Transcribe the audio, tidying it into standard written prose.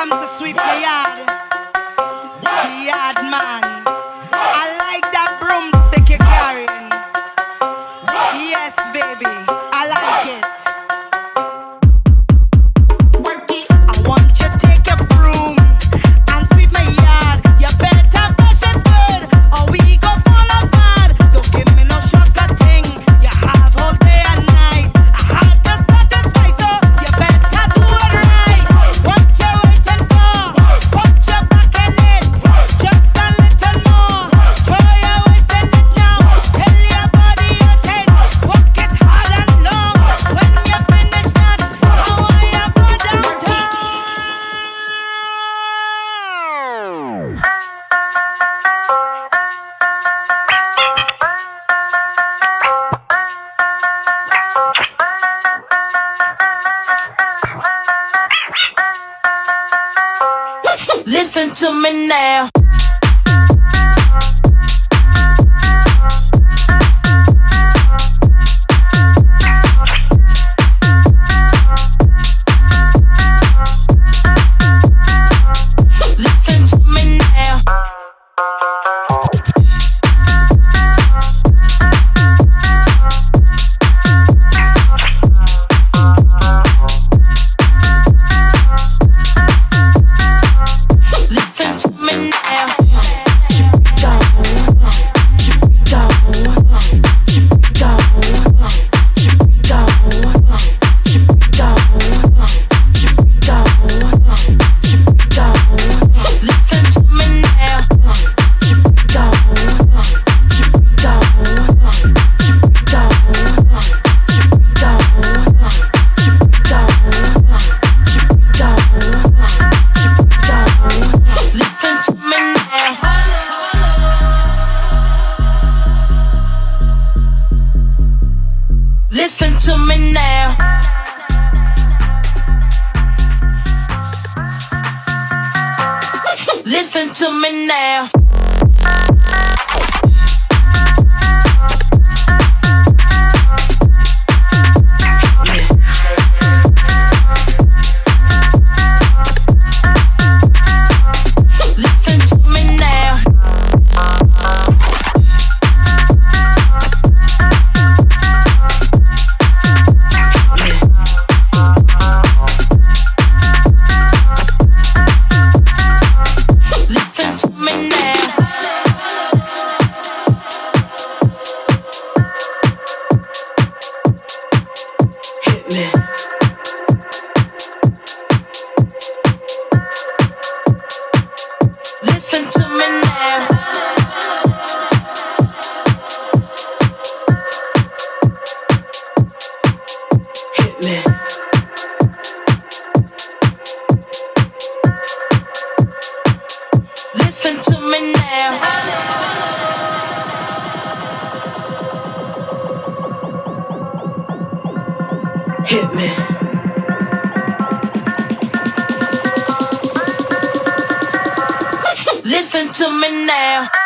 come to sweep my yard. The yard man. I like that broomstick you're carrying. Yes, baby, I like it. I want you to take a broom and sweep my yard. You better brush it good, or we go fall apart. Don't give me no shortcut thing. You have all day and night. I had to satisfy, so you better do it right. What you waiting for? Put your back in it. Just a little more. Throw your waist in it now. Tell your body you're ten. Work it hard and long. When you finish that, I want you go downtown. Listen to me now. Listen to me now. Listen to me now. Listen to me now. Listen to me now. Listen to me now. Listen to me now. Listen to me now. Listen to me now. Hit me. Listen to me now. Hit me. Listen to me now. Hit me. Listen to me now.